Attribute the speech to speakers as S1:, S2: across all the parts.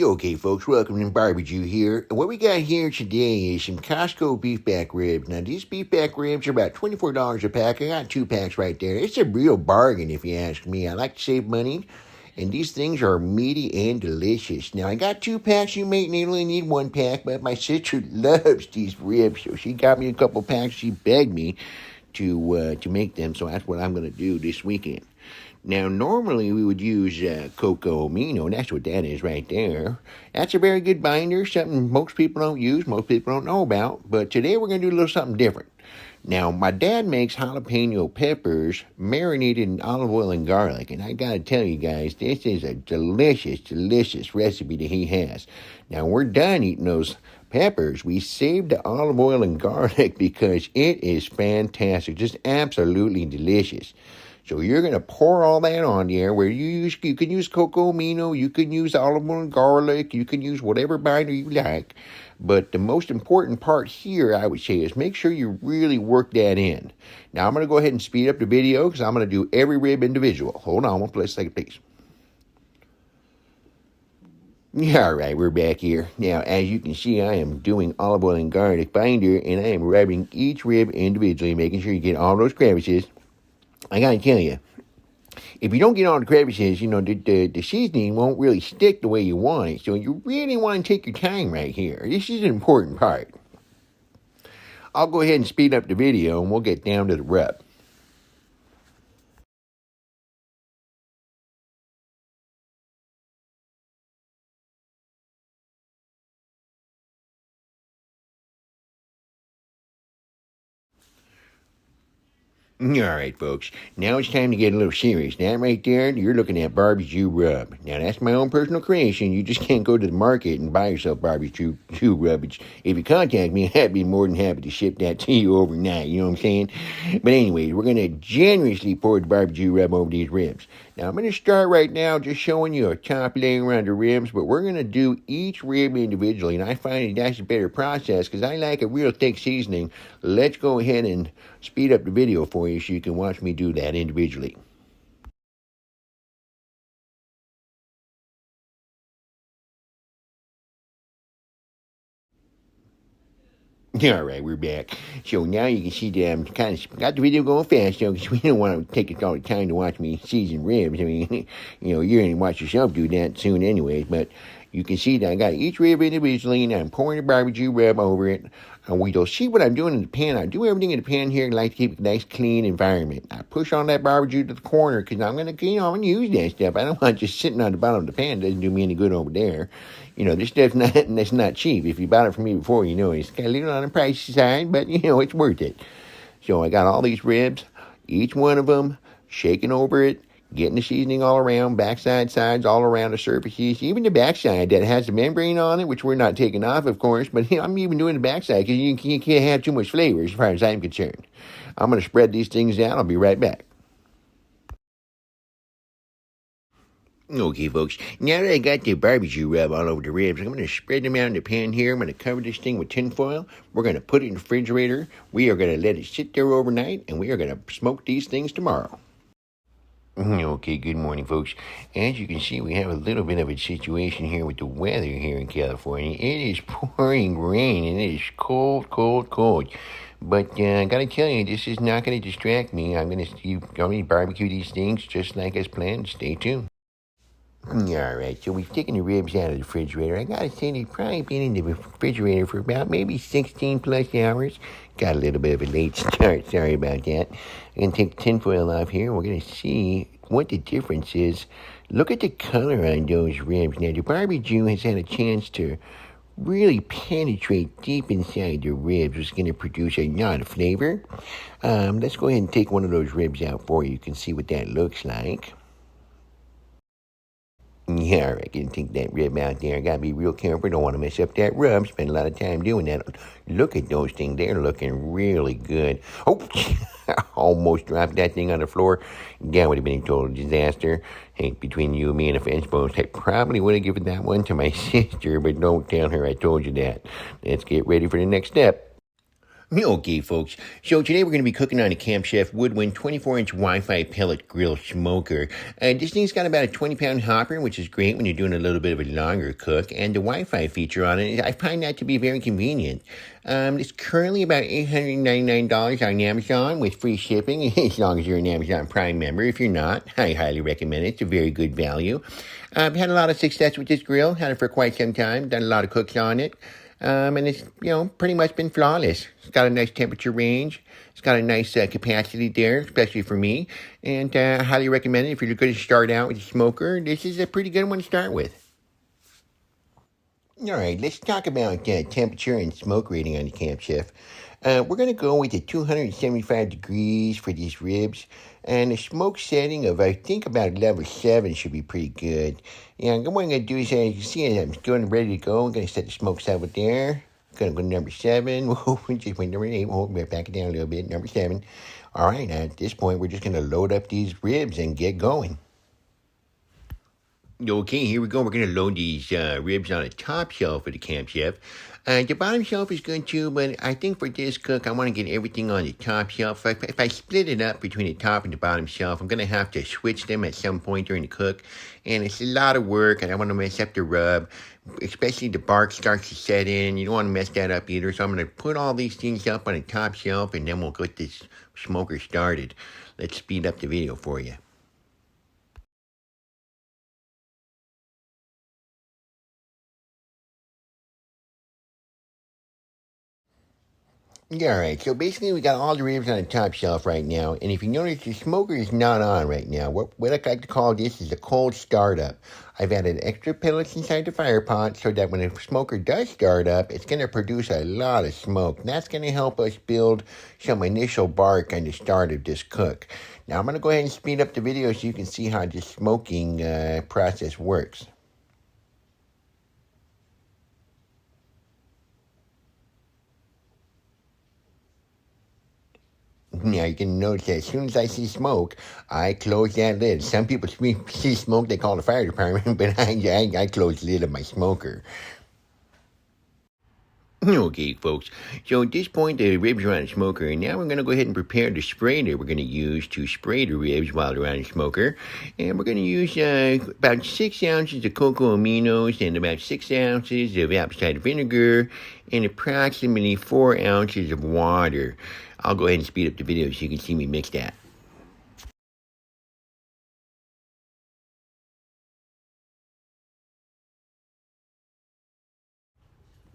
S1: Okay, folks, welcome to Barbecue here. And what we got here today is some Costco beef back ribs. Now, these beef back ribs are about $24 a pack. I got 2 packs right there. It's a real bargain, if you ask me. I like to save money, and these things are meaty and delicious. Now, I got 2 packs. You may only need 1 pack, but my sister loves these ribs, so she got me a couple packs. She begged me to make them, so that's what I'm going to do this weekend. Now, normally we would use cocoa amino, and that's what that is right there. That's a very good binder, something most people don't use, most people don't know about, but today we're going to do a little something different. Now, my dad makes jalapeno peppers marinated in olive oil and garlic, and I got to tell you guys, this is a delicious, delicious recipe that he has. Now, we're done eating those peppers. We saved the olive oil and garlic because it is fantastic, just absolutely delicious. So you're going to pour all that on there where you can use cocoa amino, you can use olive oil and garlic, you can use whatever binder you like. But the most important part here, I would say, is make sure you really work that in. Now, I'm going to go ahead and speed up the video because I'm going to do every rib individual. Hold on, let's take a piece. All right, we're back here. Now, as you can see, I am doing olive oil and garlic binder, and I am rubbing each rib individually, making sure you get all those crevices. I gotta tell you, if you don't get all the crevices, the seasoning won't really stick the way you want it. So you really want to take your time right here. This is an important part. I'll go ahead and speed up the video, and we'll get down to the rub. All right, folks. Now it's time to get a little serious. That right there, you're looking at barbecue rub. Now, that's my own personal creation. You just can't go to the market and buy yourself barbecue rub. If you contact me, I'd be more than happy to ship that to you overnight. You know what I'm saying? But anyways, we're going to generously pour the barbecue rub over these ribs. Now, I'm going to start right now just showing you a top layer around the ribs, but we're going to do each rib individually, and I find that that's a better process because I like a real thick seasoning. Let's go ahead and speed up the video for you so you can watch me do that individually. All right, we're back. So now you can see that I'm kind of got the video going fast, because we don't want to take all the time to watch me season ribs. I mean, you're going to watch yourself do that soon anyways, but you can see that I got each rib individually, and I'm pouring the barbecue rub over it. And you'll see what I'm doing in the pan. I do everything in the pan here. I like to keep a nice, clean environment. I push on that barbecue to the corner because I'm going to, I'm going to use that stuff. I don't want it just sitting on the bottom of the pan. It doesn't do me any good over there. This stuff's that's not cheap. If you bought it from me before, it's got a little on the pricey side, but, it's worth it. So I got all these ribs, each one of them, shaking over it, getting the seasoning all around, backside, sides, all around the surfaces, even the backside that has the membrane on it, which we're not taking off, of course, but I'm even doing the backside because you can't have too much flavor as far as I'm concerned. I'm going to spread these things out. I'll be right back. Okay, folks, now that I got the barbecue rub all over the ribs, I'm going to spread them out in the pan here. I'm going to cover this thing with tin foil. We're going to put it in the refrigerator. We are going to let it sit there overnight, and we are going to smoke these things tomorrow. Okay, good morning, folks. As you can see, we have a little bit of a situation here with the weather here in California. It is pouring rain, and it is cold, cold, cold. But I gotta tell you, this is not gonna distract me. I'm gonna barbecue these things just like as planned. Stay tuned. All right, so we've taken the ribs out of the refrigerator. I gotta say, they've probably been in the refrigerator for about maybe 16 plus hours. Got a little bit of a late start. Sorry about that. I'm gonna take the tinfoil off here. We're gonna see what the difference is. Look at the color on those ribs. Now, the barbecue has had a chance to really penetrate deep inside the ribs. It's going to produce a lot of flavor. Let's go ahead and take one of those ribs out for you. You can see what that looks like. Yeah, all right, can take that rib out there. I gotta be real careful. Don't want to mess up that rub. Spend a lot of time doing that. Look at those things. They're looking really good. Oh, almost dropped that thing on the floor. That would have been a total disaster. Hey, between you and me and a fence post, I probably would have given that one to my sister, but don't tell her I told you that. Let's get ready for the next step. Okay, folks. So today we're going to be cooking on a Camp Chef Woodwind 24-inch Wi-Fi pellet grill smoker. This thing's got about a 20-pound hopper, which is great when you're doing a little bit of a longer cook. And the Wi-Fi feature on it, I find that to be very convenient. It's currently about $899 on Amazon with free shipping, as long as you're an Amazon Prime member. If you're not, I highly recommend it. It's a very good value. I've had a lot of success with this grill. Had it for quite some time. Done a lot of cooks on it. And it's, pretty much been flawless. It's got a nice temperature range. It's got a nice capacity there, especially for me. And I highly recommend it if you're going to start out with a smoker. This is a pretty good one to start with. All right, let's talk about temperature and smoke rating on the Camp Chef. We're going to go with 275 degrees for these ribs. And a smoke setting of, I think, about level 7 should be pretty good. And what I'm going to do is, as you can see, I'm going ready to go. I'm going to set the smoke level there. Going to go to number 7. Just went number 8. We'll back it down a little bit. Number 7. All right, at this point, we're just going to load up these ribs and get going. Okay, here we go. We're going to load these ribs on the top shelf of the Camp Chef. The bottom shelf is good too, but I think for this cook, I want to get everything on the top shelf. If I split it up between the top and the bottom shelf, I'm going to have to switch them at some point during the cook. And it's a lot of work. I don't want to mess up the rub, especially the bark starts to set in. You don't want to mess that up either. So I'm going to put all these things up on the top shelf, and then we'll get this smoker started. Let's speed up the video for you. Yeah, all right. So basically, we got all the ribs on the top shelf right now. And if you notice, the smoker is not on right now. What I like to call this is a cold startup. I've added extra pellets inside the fire pot so that when the smoker does start up, it's going to produce a lot of smoke. And that's going to help us build some initial bark on the start of this cook. Now, I'm going to go ahead and speed up the video so you can see how this smoking process works. Now, you can notice that as soon as I see smoke, I close that lid. Some people see smoke, they call the fire department, but I close the lid of my smoker. Okay, folks. So at this point, the ribs are on the smoker, and now we're going to go ahead and prepare the spray that we're going to use to spray the ribs while they're on the smoker. And we're going to use about 6 ounces of cocoa aminos and about 6 ounces of apple cider vinegar and approximately 4 ounces of water. I'll go ahead and speed up the video so you can see me mix that.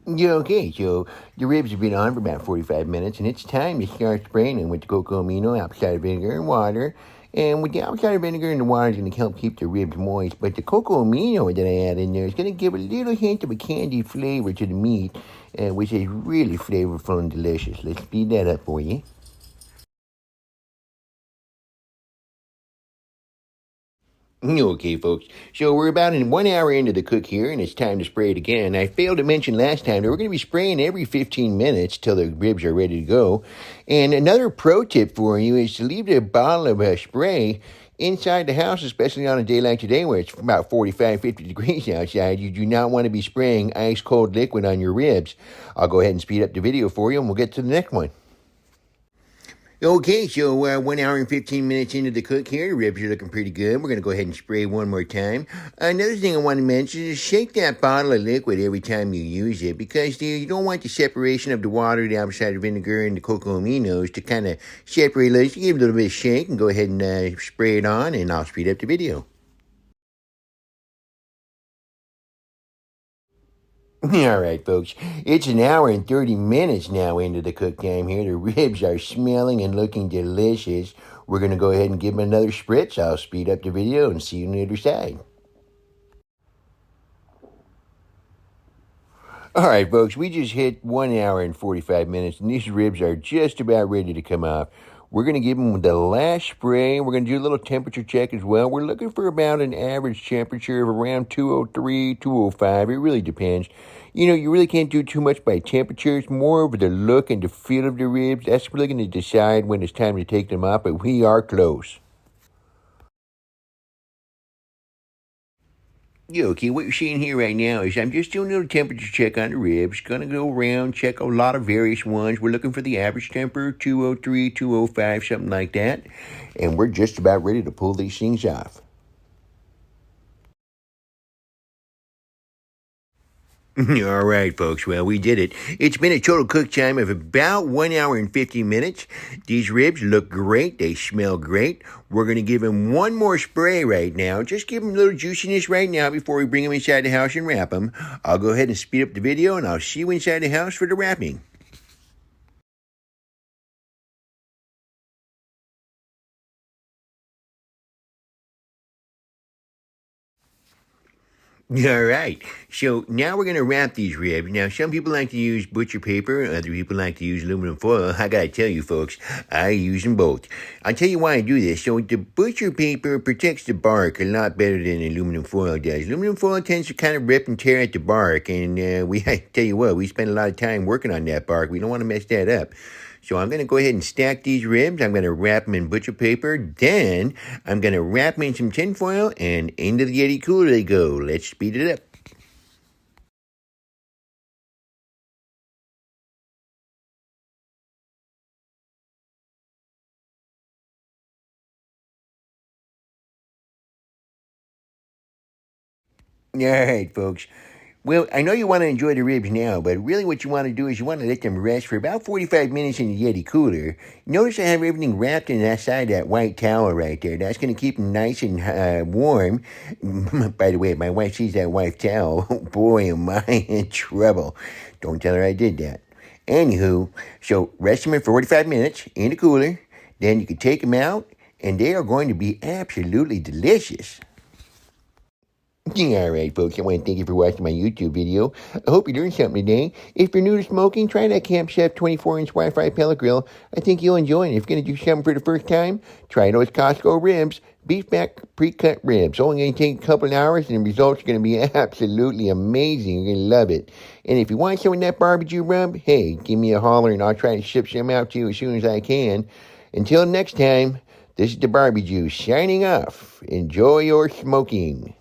S1: Yeah, okay, so the ribs have been on for about 45 minutes, and it's time to start spraying them with the cocoa amino, apple cider vinegar, and water. And with the apple cider vinegar and the water is going to help keep the ribs moist, but the cocoa amino that I add in there is going to give a little hint of a candy flavor to the meat, which is really flavorful and delicious. Let's speed that up for you. Okay, folks. So we're about 1 hour into the cook here, and it's time to spray it again. I failed to mention last time that we're going to be spraying every 15 minutes till the ribs are ready to go. And another pro tip for you is to leave the bottle of spray inside the house, especially on a day like today where it's about 45, 50 degrees outside. You do not want to be spraying ice cold liquid on your ribs. I'll go ahead and speed up the video for you, and we'll get to the next one. Okay, so 1 hour and 15 minutes into the cook here. The ribs are looking pretty good. We're going to go ahead and spray one more time. Another thing I want to mention is shake that bottle of liquid every time you use it because you don't want the separation of the water, the apple cider vinegar, and the cocoa aminos to kind of separate. Let's give it a little bit of shake and go ahead and spray it on, and I'll speed up the video. All right, folks. It's 1 hour and 30 minutes now into the cook time here. The ribs are smelling and looking delicious. We're going to go ahead and give them another spritz. I'll speed up the video and see you on the other side. All right, folks. We just hit 1 hour and 45 minutes, and these ribs are just about ready to come off. We're going to give them the last spray. We're going to do a little temperature check as well. We're looking for about an average temperature of around 203, 205. It really depends. You really can't do too much by temperature. It's more of the look and the feel of the ribs. That's really going to decide when it's time to take them off, but we are close. Yeah, okay, what you're seeing here right now is I'm just doing a little temperature check on the ribs. Gonna go around, check a lot of various ones. We're looking for the average temper, 203, 205, something like that. And we're just about ready to pull these things off. All right, folks. Well, we did it. It's been a total cook time of about 1 hour and 50 minutes. These ribs look great. They smell great. We're going to give them one more spray right now. Just give them a little juiciness right now before we bring them inside the house and wrap them. I'll go ahead and speed up the video, and I'll see you inside the house for the wrapping. All right. So now we're going to wrap these ribs. Now, some people like to use butcher paper. Other people like to use aluminum foil. I got to tell you, folks, I use them both. I'll tell you why I do this. So the butcher paper protects the bark a lot better than aluminum foil does. Aluminum foil tends to kind of rip and tear at the bark. And I tell you what, we spend a lot of time working on that bark. We don't want to mess that up. So I'm going to go ahead and stack these ribs. I'm going to wrap them in butcher paper. Then I'm going to wrap them in some tin foil, and into the Yeti cooler they go. Let's speed it up. All right, folks. Well, I know you want to enjoy the ribs now, but really what you want to do is you want to let them rest for about 45 minutes in the Yeti cooler. Notice I have everything wrapped inside that white towel right there. That's going to keep them nice and warm. By the way, if my wife sees that white towel, boy, am I in trouble. Don't tell her I did that. Anywho, so rest them for 45 minutes in the cooler. Then you can take them out, and they are going to be absolutely delicious. All right, folks, I want to thank you for watching my YouTube video. I hope you learned something today. If you're new to smoking, try that Camp Chef 24-inch Wi-Fi pellet grill. I think you'll enjoy it. If you're going to do something for the first time, try those Costco ribs, beef back pre-cut ribs. Only going to take a couple of hours, and the results are going to be absolutely amazing. You're going to love it. And if you want some of that barbecue rub, hey, give me a holler, and I'll try to ship some out to you as soon as I can. Until next time, this is the Barbie Juice signing off. Enjoy your smoking.